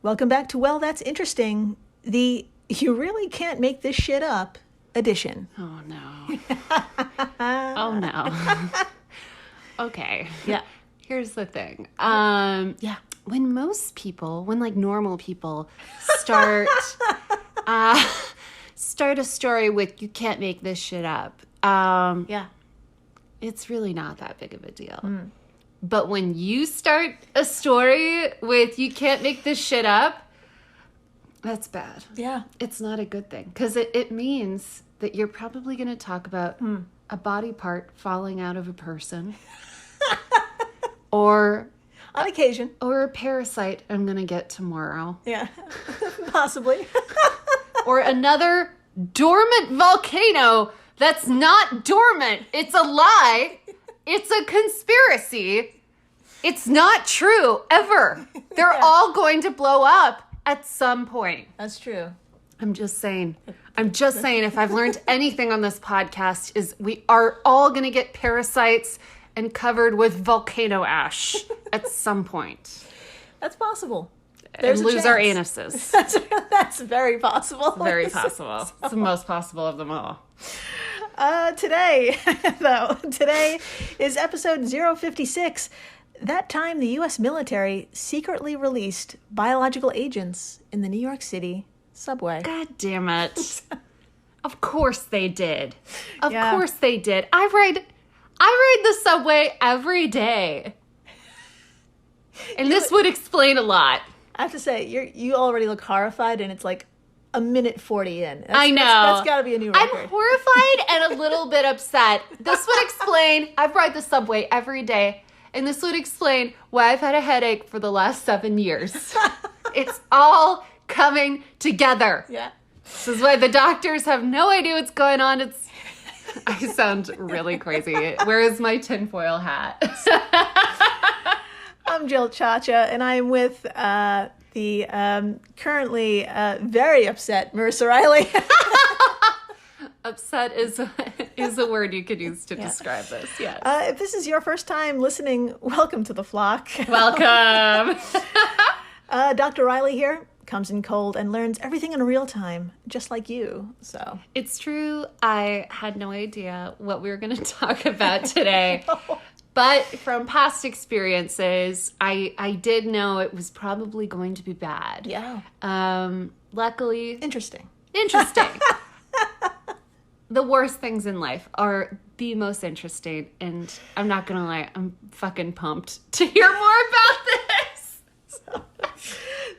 Welcome back to Well, That's Interesting, the You Really Can't Make This Shit Up edition. Oh, no. Oh, no. Okay. Yeah. Here's the thing. Yeah. When normal people start start a story with, you can't make this shit up. Yeah. It's really not that big of a deal. But when you start a story with, you can't make this shit up, that's bad. Yeah. It's not a good thing. Because it means that you're probably going to talk about a body part falling out of a person. Or... on occasion. Or a parasite I'm going to get tomorrow. Yeah. Possibly. Or another dormant volcano that's not dormant. It's a lie. It's a conspiracy. It's not true, ever. They're all going to blow up at some point. That's true. I'm just saying, if I've learned anything on this podcast is we are all going to get parasites and covered with volcano ash at some point. That's possible. And lose our anuses. That's very possible. Very possible. It's the most possible of them all. Today is episode 056. That time the U.S. military secretly released biological agents in the New York City subway. God damn it. Of course they did. Of Yeah. course they did. I ride the subway every day. And this would explain a lot. I have to say, you already look horrified, and it's like a minute 40 in. I know. That's got to be a new record. I'm horrified and a little bit upset. This would explain, I ride the subway every day, and this would explain why I've had a headache for the last 7 years. It's all coming together. Yeah. This is why the doctors have no idea what's going on. I sound really crazy. Where is my tinfoil hat? I'm Jill Chacha, and I'm with the currently very upset Marissa Riley. Upset is a word you could use to describe this. Yes. If this is your first time listening, welcome to the flock. Welcome. Dr. Riley here comes in cold and learns everything in real time, just like you. So It's true. I had no idea what we were going to talk about today. But from past experiences, I did know it was probably going to be bad. yeah, Luckily, interesting. The worst things in life are the most interesting, and I'm not gonna lie, I'm fucking pumped to hear more about this.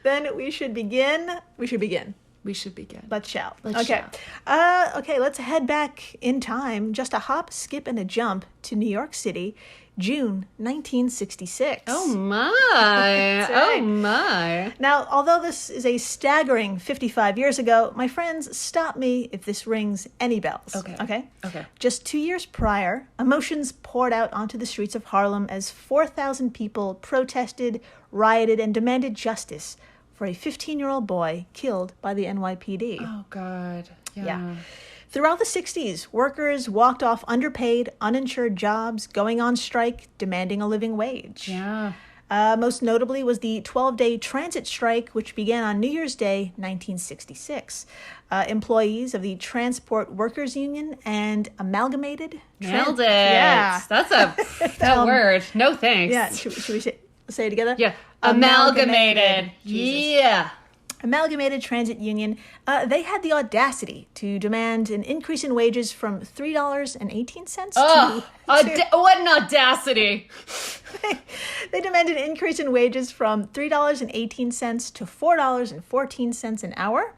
Then we should begin. We should begin. Let's shout. Let's shout. Okay, let's head back in time, just a hop, skip, and a jump to New York City, June 1966. Oh my. right. Oh my. Now, although this is a staggering 55 years ago, my friends, stop me if this rings any bells. Okay. Just 2 years prior, emotions poured out onto the streets of Harlem as 4,000 people protested, rioted, and demanded justice for a 15-year-old boy killed by the NYPD. Oh God. Yeah. Throughout the 60s, workers walked off underpaid, uninsured jobs, going on strike, demanding a living wage. Yeah. Most notably was the 12-day transit strike, which began on New Year's Day, 1966. Employees of the Transport Workers Union and Amalgamated... Nailed it. Yeah. That's that word. No thanks. Yeah. Should we say it together? Yeah. Amalgamated. Yeah. Amalgamated Transit Union, they had the audacity to demand an increase in wages from $3.18 to... what an audacity. They demanded an increase in wages from $3.18 to $4.14 an hour,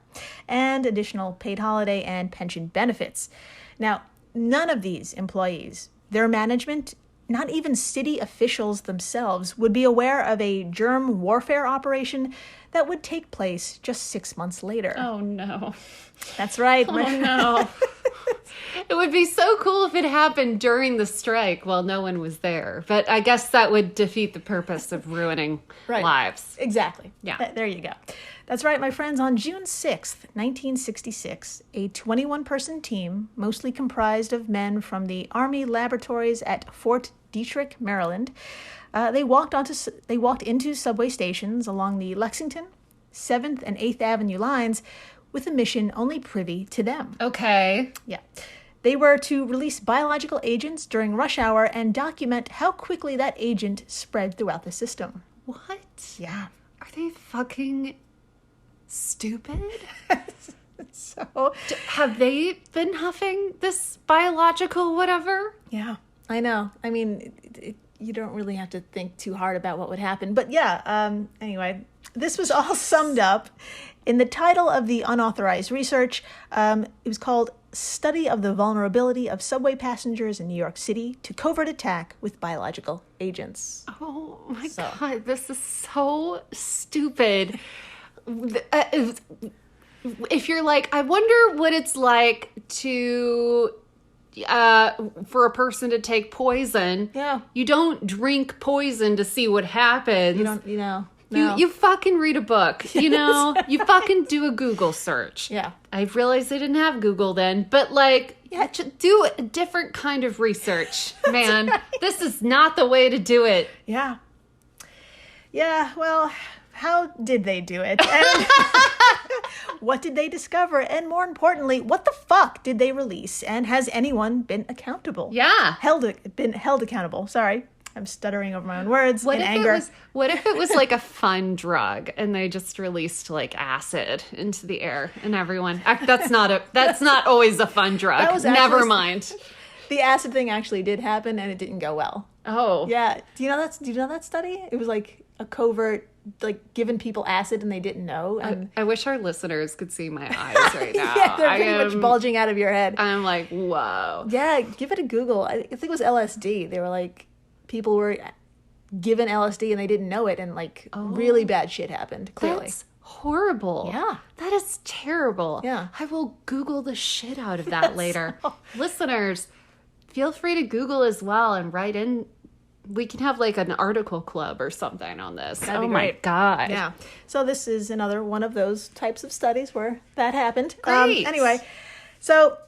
and additional paid holiday and pension benefits. Now, none of these employees, their management, not even city officials themselves, would be aware of a germ warfare operation that would take place just 6 months later. Oh, no. That's right. Oh, no. It would be so cool if it happened during the strike while no one was there. But I guess that would defeat the purpose of ruining lives. Exactly. Yeah. There you go. That's right, my friends. On June 6th, 1966, a 21-person team, mostly comprised of men from the Army laboratories at Fort Detrick, Maryland, they walked into subway stations along the Lexington, 7th and 8th Avenue lines with a mission only privy to them. Okay. Yeah. They were to release biological agents during rush hour and document how quickly that agent spread throughout the system. What? Yeah. Are they fucking stupid? So, Have they been huffing this biological whatever? yeah, I know. I mean, you don't really have to think too hard about what would happen. But yeah, anyway, this was all summed up in the title of the unauthorized research. It was called Study of the Vulnerability of Subway Passengers in New York City to Covert Attack with Biological Agents. Oh my God, this is so stupid. If you're like, I wonder what it's like to for a person to take poison. Yeah. You don't drink poison to see what happens. No. You fucking read a book, you fucking do a Google search. Yeah. I realized they didn't have Google then, but do a different kind of research, man. Right. This is not the way to do it. Yeah. Yeah, well, how did they do it? And what did they discover? And more importantly, what the fuck did they release? And has anyone been accountable? Yeah. Been held accountable. Sorry. I'm stuttering over my own words in anger. What if it was like a fun drug and they just released like acid into the air and everyone? That's not always a fun drug. Never mind. The acid thing actually did happen and it didn't go well. Oh. Yeah. Do you know that study? It was like a covert, like giving people acid and they didn't know. And I wish our listeners could see my eyes right now. Yeah, they're pretty much bulging out of your head. I'm like, whoa. Yeah, give it a Google. I think it was LSD. They were like, people were given LSD and they didn't know it, and really bad shit happened, clearly. That's horrible. Yeah. That is terrible. Yeah. I will Google the shit out of that later. Listeners, feel free to Google as well and write in. We can have like an article club or something on this. That'd be great. My God. Yeah. So this is another one of those types of studies where that happened. Great. Anyway, so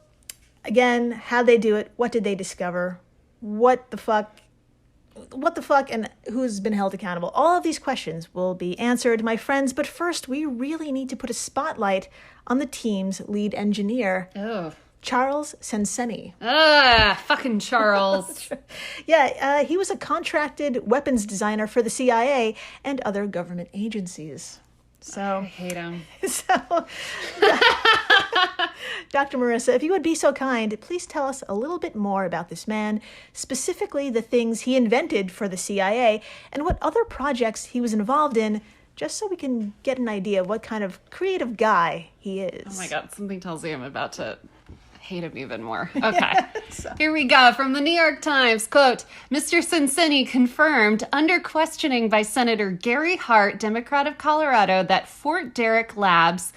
again, how'd they do it? What did they discover? What the fuck and who's been held accountable? All of these questions will be answered, my friends. But first, we really need to put a spotlight on the team's lead engineer, Charles Senseni. Fucking Charles. Yeah, he was a contracted weapons designer for the CIA and other government agencies. So I hate him. So, Dr. Marissa, if you would be so kind, please tell us a little bit more about this man, specifically the things he invented for the CIA and what other projects he was involved in, just so we can get an idea of what kind of creative guy he is. Oh my God, something tells me I'm about to hate him even more. Okay. Here we go. From the New York Times, quote, Mr. Senseni confirmed under questioning by Senator Gary Hart, Democrat of Colorado, that Fort Detrick Labs,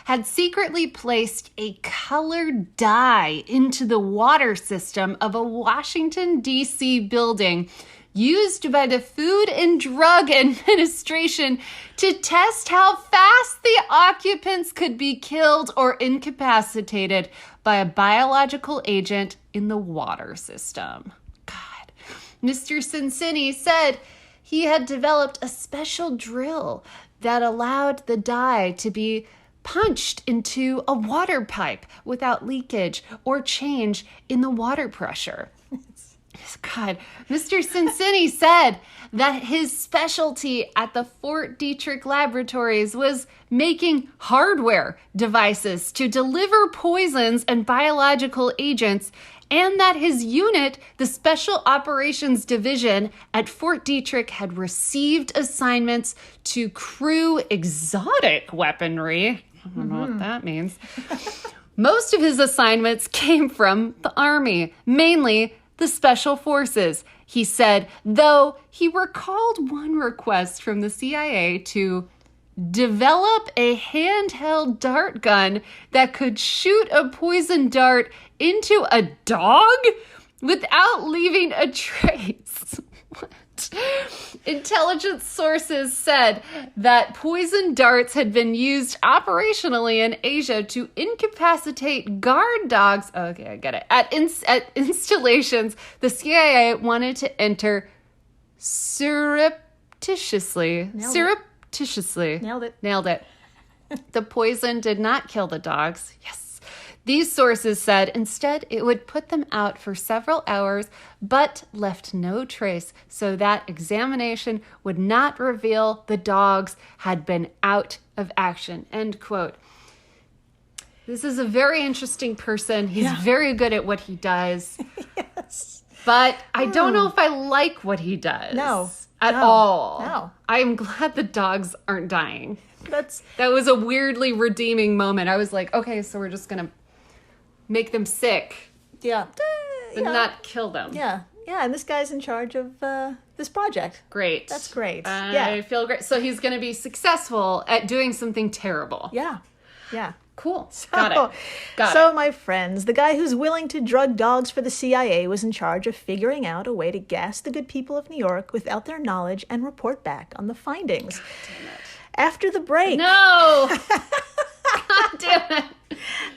had secretly placed a colored dye into the water system of a Washington, D.C. building used by the Food and Drug Administration to test how fast the occupants could be killed or incapacitated by a biological agent in the water system. God. Mr. Senseni said he had developed a special drill that allowed the dye to be punched into a water pipe without leakage or change in the water pressure. God, Mr. Senseni said that his specialty at the Fort Detrick Laboratories was making hardware devices to deliver poisons and biological agents, and that his unit, the Special Operations Division at Fort Detrick, had received assignments to crew exotic weaponry. I don't know what that means. Most of his assignments came from the Army, mainly the Special Forces, he said, though he recalled one request from the CIA to develop a handheld dart gun that could shoot a poison dart into a dog without leaving a trace. What? Intelligence sources said that poison darts had been used operationally in Asia to incapacitate guard dogs. Okay, I get it. At installations, the CIA wanted to enter surreptitiously surreptitiously. Nailed it. The poison did not kill the dogs. Yes. These sources said instead it would put them out for several hours, but left no trace so that examination would not reveal the dogs had been out of action. End quote. This is a very interesting person. He's very good at what he does. Yes. But I don't know if I like what he does. No. At all. No. I'm glad the dogs aren't dying. That was a weirdly redeeming moment. I was like, okay, so we're just going to make them sick. Yeah. But not kill them. Yeah. Yeah, and this guy's in charge of this project. Great. That's great. I feel great. So he's going to be successful at doing something terrible. Yeah. Yeah. Cool. Got it. So, my friends, the guy who's willing to drug dogs for the CIA was in charge of figuring out a way to gas the good people of New York without their knowledge and report back on the findings. God damn it. After the break. No! God damn it.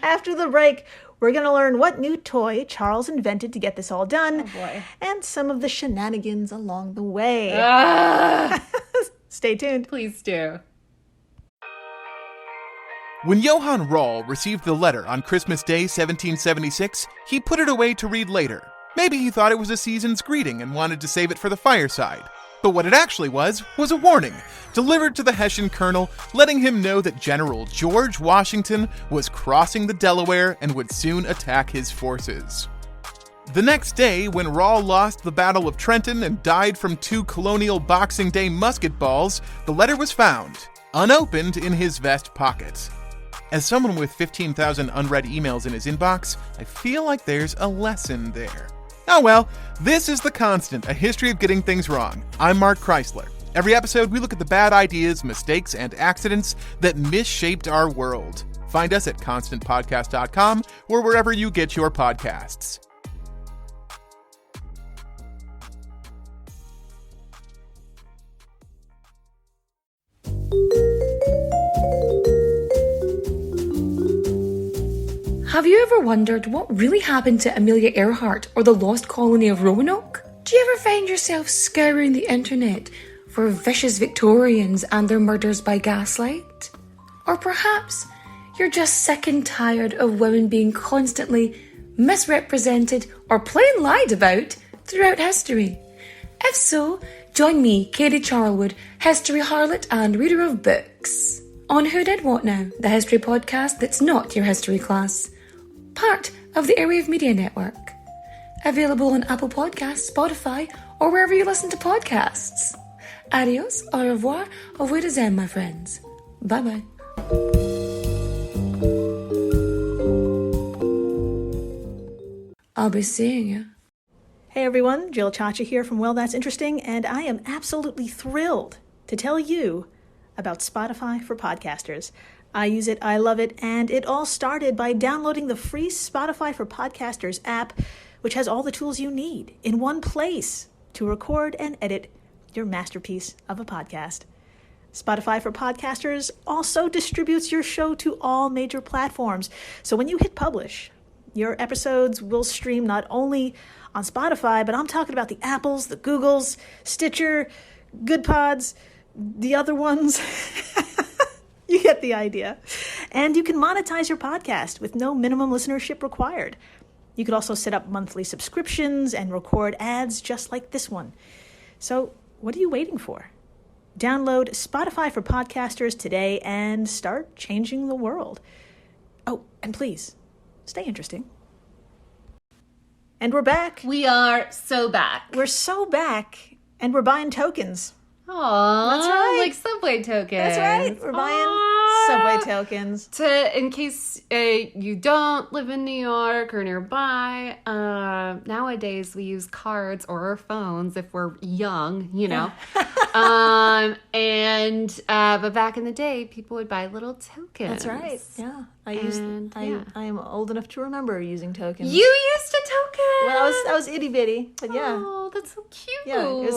After the break, we're going to learn what new toy Charles invented to get this all done. Oh, boy. And some of the shenanigans along the way. Stay tuned. Please do. When Johann Rall received the letter on Christmas Day 1776, he put it away to read later. Maybe he thought it was a season's greeting and wanted to save it for the fireside. But what it actually was a warning, delivered to the Hessian colonel, letting him know that General George Washington was crossing the Delaware and would soon attack his forces. The next day, when Rall lost the Battle of Trenton and died from 2 colonial Boxing Day musket balls, the letter was found, unopened in his vest pocket. As someone with 15,000 unread emails in his inbox, I feel like there's a lesson there. Oh well, this is The Constant, a history of getting things wrong. I'm Mark Chrysler. Every episode, we look at the bad ideas, mistakes, and accidents that misshaped our world. Find us at constantpodcast.com or wherever you get your podcasts. Have you ever wondered what really happened to Amelia Earhart or the lost colony of Roanoke? Do you ever find yourself scouring the internet for vicious Victorians and their murders by gaslight? Or perhaps you're just sick and tired of women being constantly misrepresented or plain lied about throughout history? If so, join me, Katie Charlwood, history harlot and reader of books, on Who Did What Now, the history podcast that's not your history class. Part of the Airwave Media Network. Available on Apple Podcasts, Spotify, or wherever you listen to podcasts. Adios, au revoir, au revoir, my friends. Bye-bye. I'll be seeing you. Hey everyone, Jill Chacha here from Well, That's Interesting, and I am absolutely thrilled to tell you about Spotify for podcasters. I use it, I love it, and it all started by downloading the free Spotify for Podcasters app, which has all the tools you need in one place to record and edit your masterpiece of a podcast. Spotify for Podcasters also distributes your show to all major platforms. So when you hit publish, your episodes will stream not only on Spotify, but I'm talking about the Apples, the Googles, Stitcher, Good Pods, the other ones. You get the idea. And you can monetize your podcast with no minimum listenership required. You could also set up monthly subscriptions and record ads just like this one. So what are you waiting for? Download Spotify for Podcasters today and start changing the world. Oh, and please, stay interesting. And we're back. We are so back. We're so back, and we're buying tokens. Aww, that's right. Like Subway tokens. That's right. We're buying Subway tokens. In case you don't live in New York or nearby, nowadays we use cards or our phones if we're young, you know. But back in the day, people would buy little tokens. That's right. Yeah. I am old enough to remember using tokens. You used a token? Well, I was itty bitty, but yeah. Oh, that's so cute. Yeah, it was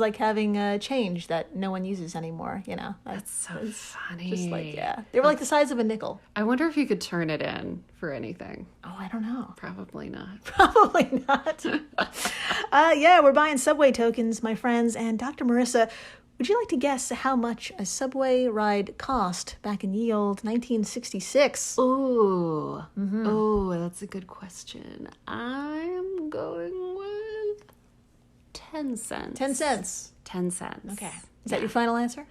like having change that no one uses anymore, you know. That's so funny. Just like, yeah. They were like the size of a nickel. I wonder if you could turn it in for anything. Oh, I don't know. Probably not. Probably not. Yeah, we're buying Subway tokens, my friends. And Dr. Marissa, would you like to guess how much a subway ride cost back in ye old 1966? Ooh. Oh, that's a good question. I'm going with 10 cents. 10 cents. 10 cents. Okay. Is that your final answer?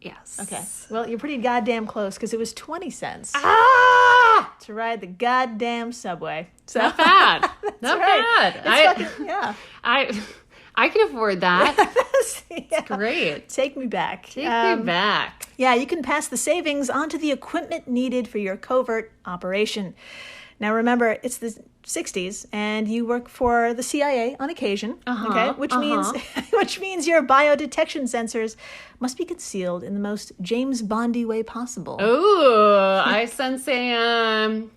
Yes. Okay. Well, you're pretty goddamn close because it was 20 cents Ah! to ride the goddamn subway. So Not bad. Not right. bad. It's fucking, yeah. I can afford that. Yeah. Great. Take me back. Take me back. Yeah, you can pass the savings onto the equipment needed for your covert operation. Now remember, it's the 60s, and you work for the CIA on occasion. Okay, which means your biodetection sensors must be concealed in the most James Bondy way possible. Ooh, I sense a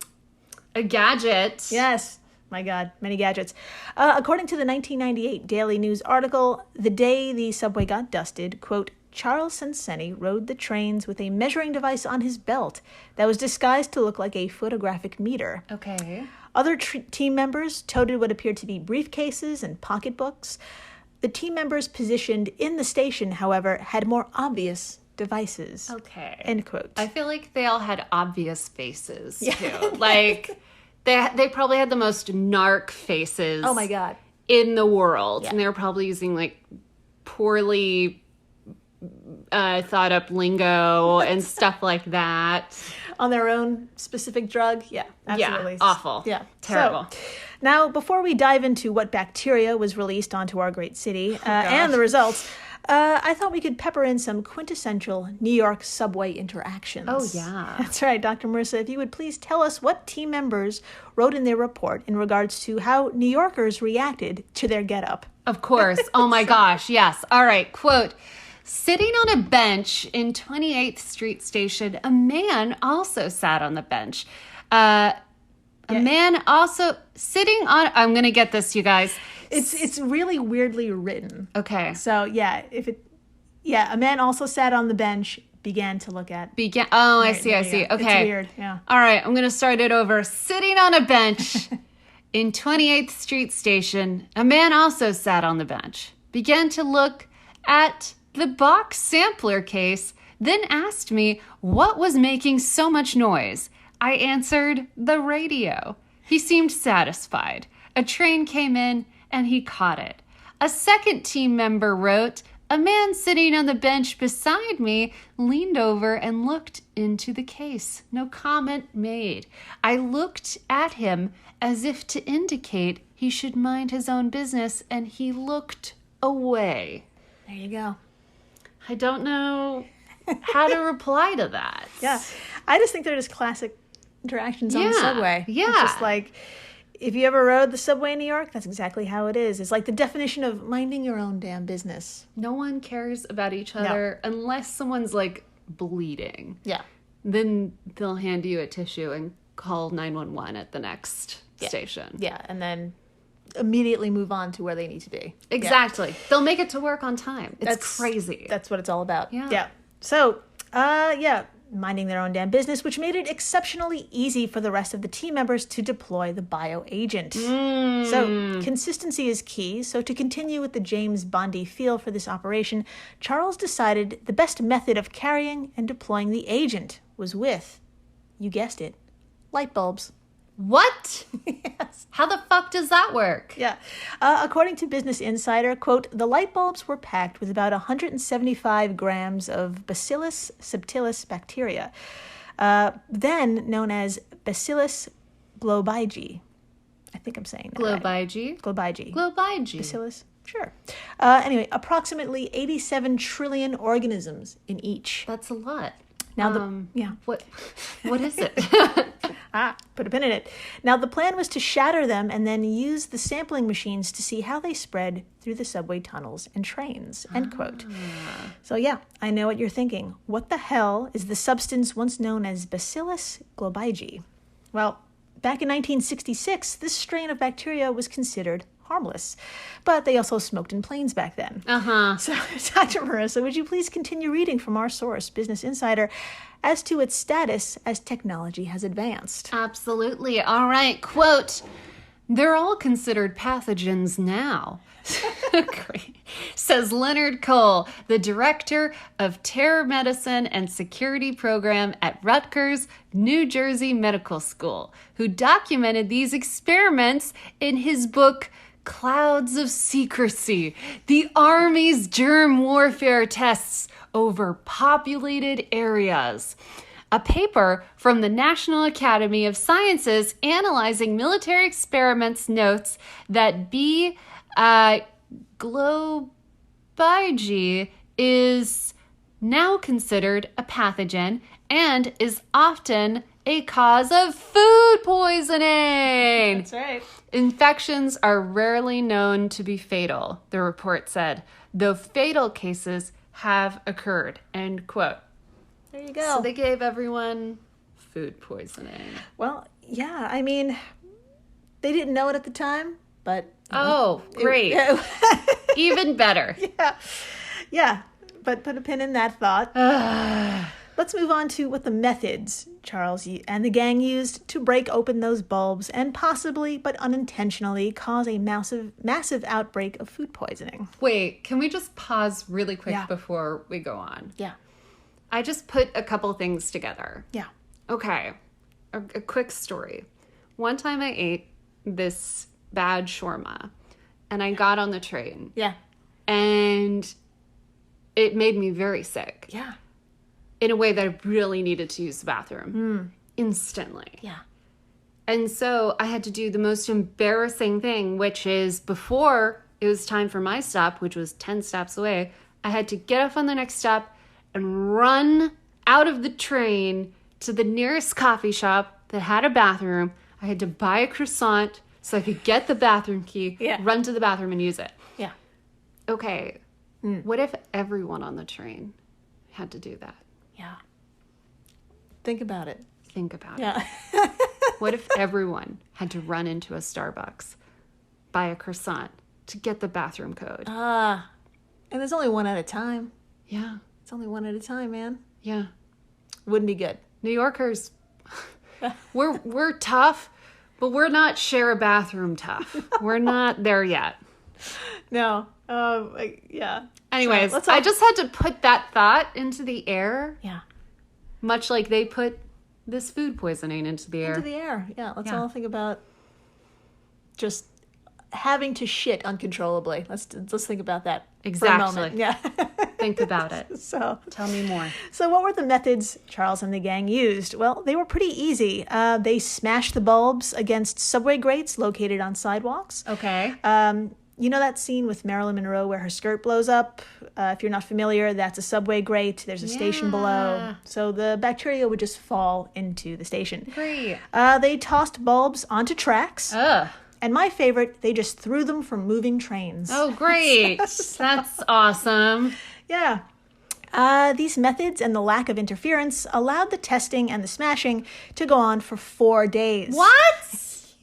gadget. Yes. My God, many gadgets. According to the 1998 Daily News article, the day the subway got dusted, quote, Charles Senseni rode the trains with a measuring device on his belt that was disguised to look like a photographic meter. Okay. Other team members toted what appeared to be briefcases and pocketbooks. The team members positioned in the station, however, had more obvious devices. Okay. End quote. I feel like they all had obvious faces, too. Like, they probably had the most narc faces. Oh, my God. In the world. Yeah. And they were probably using, like, poorly thought up lingo and stuff like that. On their own specific drug? Yeah, absolutely. Yeah, awful. Yeah. Terrible. So, now, before we dive into what bacteria was released onto our great city and the results, I thought we could pepper in some quintessential New York subway interactions. Oh, yeah. That's right, Dr. Marissa. If you would please tell us what team members wrote in their report in regards to how New Yorkers reacted to their getup. Of course. Oh, my gosh. Yes. All right. Quote, sitting on a bench in 28th Street Station, a man also sat on the bench. A man also sitting on... I'm going to get this, you guys. It's really weirdly written. Okay. So, a man also sat on the bench, began to look at... Oh, I see. Yeah. Okay. It's weird, yeah. All right. I'm going to start it over. Sitting on a bench in 28th Street Station, a man also sat on the bench, began to look at the box sampler case, then asked me what was making so much noise. I answered, the radio. He seemed satisfied. A train came in and he caught it. A second team member wrote, a man sitting on the bench beside me leaned over and looked into the case. No comment made. I looked at him as if to indicate he should mind his own business, and he looked away. There you go. I don't know how to reply to that. Yeah. I just think they're just classic interactions on the subway. Yeah. It's just like, if you ever rode the subway in New York, that's exactly how it is. It's like the definition of minding your own damn business. No one cares about each other unless someone's like bleeding. Yeah. Then they'll hand you a tissue and call 911 at the next station. Yeah. And then immediately move on to where they need to be. Exactly. Yeah. They'll make it to work on time. It's crazy. That's what it's all about. Yeah. So, minding their own damn business, which made it exceptionally easy for the rest of the team members to deploy the bioagent. So, consistency is key. So, to continue with the James Bondy feel for this operation, Charles decided the best method of carrying and deploying the agent was with, you guessed it, light bulbs. What? Yes. How the fuck does that work? Yeah. According to Business Insider, quote, the light bulbs were packed with about 175 grams of Bacillus subtilis bacteria, then known as Bacillus globigi. I think I'm saying that Globigi? Globigi. Globigi. Bacillus? Sure. Anyway, approximately 87 trillion organisms in each. That's a lot. Now, What is it? Put a pin in it. Now, the plan was to shatter them and then use the sampling machines to see how they spread through the subway tunnels and trains, end quote. So, I know what you're thinking. What the hell is the substance once known as Bacillus globigi? Well, back in 1966, this strain of bacteria was considered harmless, but they also smoked in planes back then. So, Dr. Marissa, would you please continue reading from our source, Business Insider, as to its status as technology has advanced? Absolutely. All right. Quote, they're all considered pathogens now. Great. Says Leonard Cole, the director of terror medicine and security program at Rutgers, New Jersey Medical School, who documented these experiments in his book, Clouds of Secrecy, the Army's germ warfare tests over populated areas. A paper from the National Academy of Sciences analyzing military experiments notes that B. globigi is now considered a pathogen and is often a cause of food poisoning. That's right. Infections are rarely known to be fatal, the report said, though fatal cases have occurred, end quote. There you go. So they gave everyone food poisoning. Well, yeah, I mean, they didn't know it at the time, but... Oh, great. Even better. Yeah, but put a pin in that thought. Let's move on to what the methods Charles and the gang used to break open those bulbs and possibly, but unintentionally, cause a massive outbreak of food poisoning. Wait, can we just pause really quick Yeah. before we go on? Yeah. I just put a couple things together. Yeah. Okay, a quick story. One time I ate this bad shawarma, and I got on the train, Yeah. and it made me very sick. Yeah. In a way that I really needed to use the bathroom instantly. Yeah. And so I had to do the most embarrassing thing, which is before it was time for my stop, which was 10 stops away, I had to get off on the next stop and run out of the train to the nearest coffee shop that had a bathroom. I had to buy a croissant so I could get the bathroom key, run to the bathroom and use it. Yeah. Okay, what if everyone on the train had to do that? Yeah. Think about it. Think about it. Yeah. What if everyone had to run into a Starbucks, buy a croissant to get the bathroom code? And there's only one at a time. Yeah, It's only one at a time, man. yeah. Wouldn't be good. New Yorkers, we're tough, but we're not share a bathroom tough. We're not there yet. No. Yeah. Anyways, So, I just had to put that thought into the air, Yeah. much like they put this food poisoning into the air. Into the air. Yeah. Let's Yeah. all think about just having to shit uncontrollably. Let's think about that Exactly. for a moment. Yeah. Think about it. So Tell me more. what were the methods Charles and the gang used? Well, they were pretty easy. They smashed the bulbs against subway grates located on sidewalks. Okay. You know that scene with Marilyn Monroe where her skirt blows up? If you're not familiar, that's a subway grate. There's a station below. So the bacteria would just fall into the station. Great. They tossed bulbs onto tracks. Ugh. And my favorite, they just threw them from moving trains. Oh, great. That's awesome. Yeah. These methods and the lack of interference allowed the testing and the smashing to go on for 4 days. What?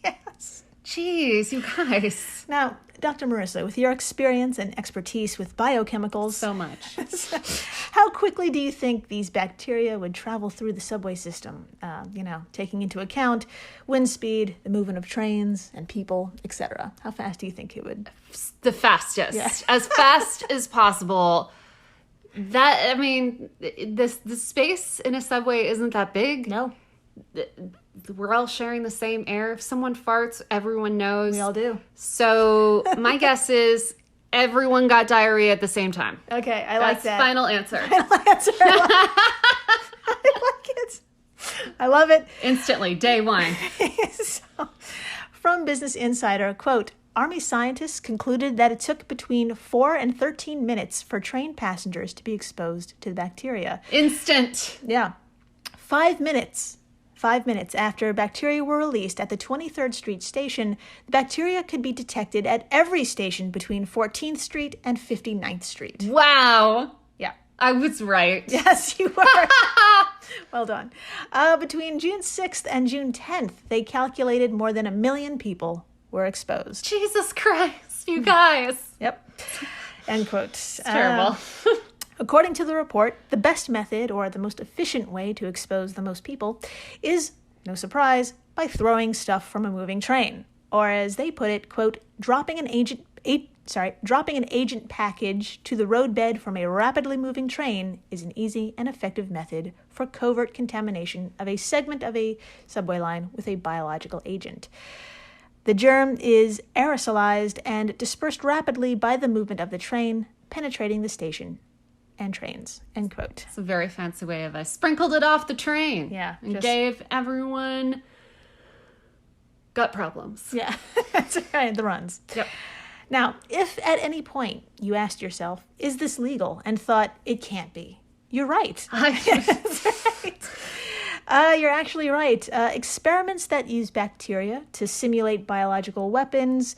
Yes. Jeez, you guys. Now, Dr. Marissa, with your experience and expertise with biochemicals, So much. how quickly do you think these bacteria would travel through the subway system? Taking into account wind speed, the movement of trains and people, etc. How fast do you think it would? The fastest. Yeah. As fast as possible. The space in a subway isn't that big. No, We're all sharing the same air. If someone farts, everyone knows. we all do. So my guess is everyone got diarrhea at the same time. Okay, I like That's that. final answer. Answer. I like it. I love it. Instantly, day one. So, from Business Insider, quote, Army scientists concluded that it took between 4 and 13 minutes for train passengers to be exposed to the bacteria. Instant. Yeah. 5 minutes. 5 minutes after bacteria were released at the 23rd Street station, the bacteria could be detected at every station between 14th Street and 59th Street. Wow. Yeah. I was right. Yes, you were. Well done. Between June 6th and June 10th, they calculated more than 1 million people were exposed. Jesus Christ, you guys. Yep. End quote. It's terrible. According to the report, the best method or the most efficient way to expose the most people is, no surprise, by throwing stuff from a moving train. Or as they put it, quote, dropping an dropping an agent package to the roadbed from a rapidly moving train is an easy and effective method for covert contamination of a segment of a subway line with a biological agent. The germ is aerosolized and dispersed rapidly by the movement of the train, penetrating the station and trains, end quote. It's a very fancy way of I sprinkled it off the train. Yeah. And gave everyone gut problems. Yeah, that's right, the runs. Yep. Now, if at any point you asked yourself, is this legal? And thought, it can't be, you're right. That's right. You're actually right. Experiments that use bacteria to simulate biological weapons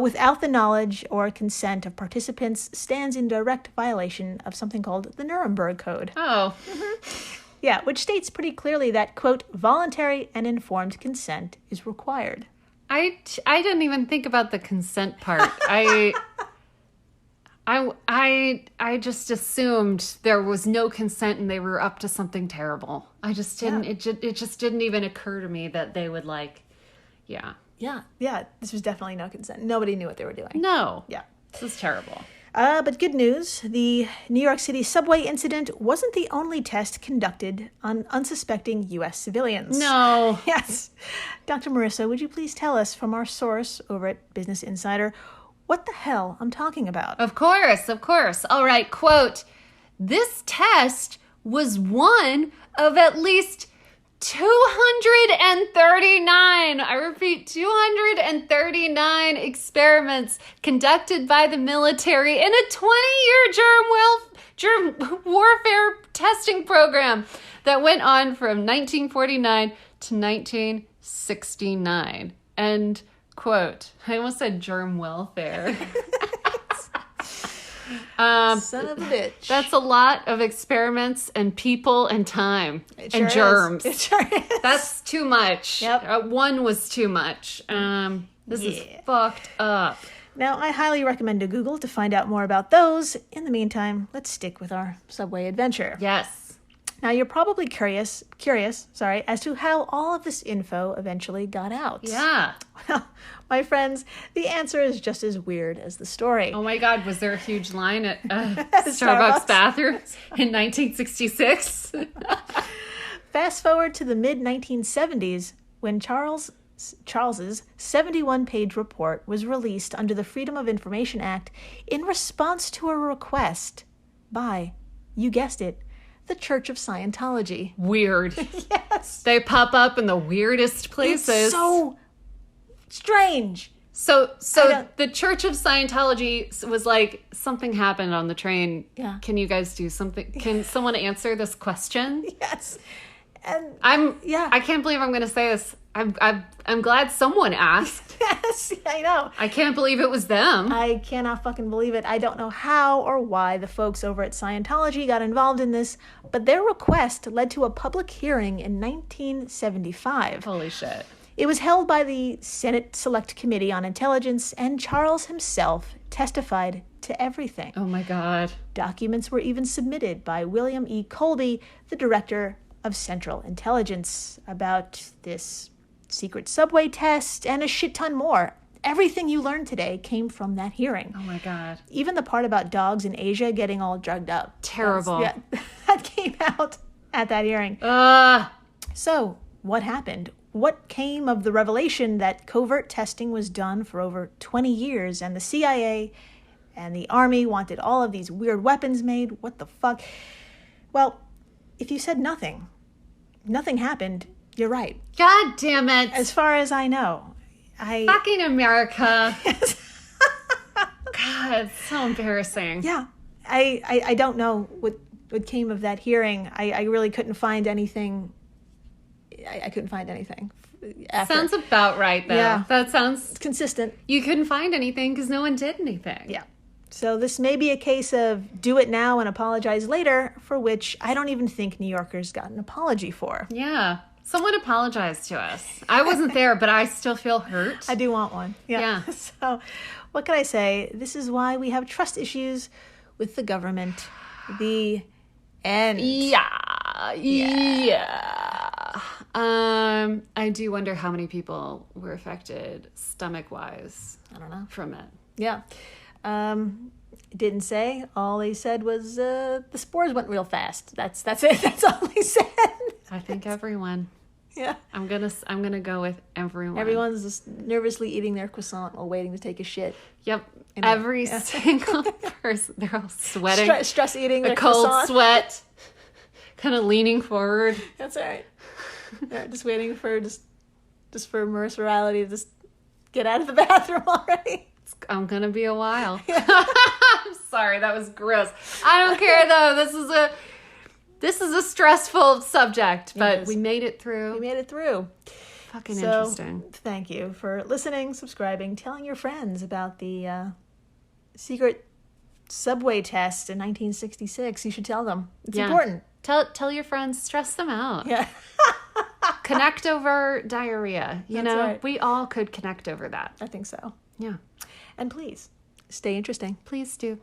without the knowledge or consent of participants stands in direct violation of something called the Nuremberg Code. Oh. Yeah, which states pretty clearly that, quote, voluntary and informed consent is required. I didn't even think about the consent part. I just assumed there was no consent and they were up to something terrible. I just didn't. Yeah. It just didn't even occur to me that they would Yeah. This was definitely no consent. Nobody knew what they were doing. No. Yeah. This is terrible. But good news, the New York City subway incident wasn't the only test conducted on unsuspecting U.S. civilians. No. Yes. Dr. Marissa, would you please tell us from our source over at Business Insider what the hell I'm talking about? Of course. All right, quote, this test was one of at least 239, I repeat, 239 experiments conducted by the military in a 20-year germ warfare testing program that went on from 1949 to 1969. End quote. I almost said germ welfare. Son of a bitch. That's a lot of experiments and people and time and germs. It sure is. That's too much. Yep. One was too much. This is fucked up. Now, I highly recommend to Google to find out more about those. In the meantime, let's stick with our subway adventure. Yes. Now, you're probably curious, as to how all of this info eventually got out. Yeah. Well, my friends, the answer is just as weird as the story. Oh my God, was there a huge line at Starbucks Starbucks bathrooms in 1966? Fast forward to the mid-1970s when Charles's 71-page report was released under the Freedom of Information Act in response to a request by, you guessed it, the Church of Scientology. Weird. Yes. They pop up in the weirdest places. It's so strange. So the Church of Scientology was like, something happened on the train. Yeah. Can you guys do something? Can someone answer this question? Yes. And I can't believe I'm going to say this. I'm glad someone asked. yes, I know. I can't believe it was them. I cannot fucking believe it. I don't know how or why the folks over at Scientology got involved in this, but their request led to a public hearing in 1975. Holy shit. It was held by the Senate Select Committee on Intelligence, and Charles himself testified to everything. Oh my God. Documents were even submitted by William E. Colby, the director of Central Intelligence, about this secret subway test and a shit ton more. Everything you learned today came from that hearing. Oh my God. Even the part about dogs in Asia getting all drugged up. Terrible. That came out at that hearing. So, what happened? What came of the revelation that covert testing was done for over 20 years and the CIA and the Army wanted all of these weird weapons made? What the fuck? Well, if you said nothing happened, you're right. God damn it. As far as I know. Fucking America. God, it's so embarrassing. Yeah. I don't know what came of that hearing. I really couldn't find anything. I couldn't find anything. After. Sounds about right, though. Yeah. That sounds... It's consistent. You couldn't find anything because no one did anything. Yeah. So this may be a case of do it now and apologize later, for which I don't even think New Yorkers got an apology for. Yeah. Someone apologized to us. I wasn't there, but I still feel hurt. I do want one. Yeah. So what can I say? This is why we have trust issues with the government. The end. Yeah. I do wonder how many people were affected stomach-wise. I don't know. From it. Yeah. Didn't say. All they said was the spores went real fast. That's it. That's all they said. I think everyone. Yeah. I'm gonna go with everyone. Everyone's just nervously eating their croissant while waiting to take a shit. Yep. Every single person. They're all sweating. Stress eating their a cold croissant. sweat. Kind of leaning forward. That's all right. Yeah, just waiting for just for morality to just get out of the bathroom already. I'm gonna be a while. I'm sorry, that was gross. I don't care though. This is a stressful subject, but we made it through. We made it through. Fucking interesting. Thank you for listening, subscribing, telling your friends about the secret subway test in 1966. You should tell them. It's important. Tell your friends, stress them out. Yeah. Connect over diarrhea. You know, right. we all could connect over that. I think so. Yeah. And please, stay interesting. Please do.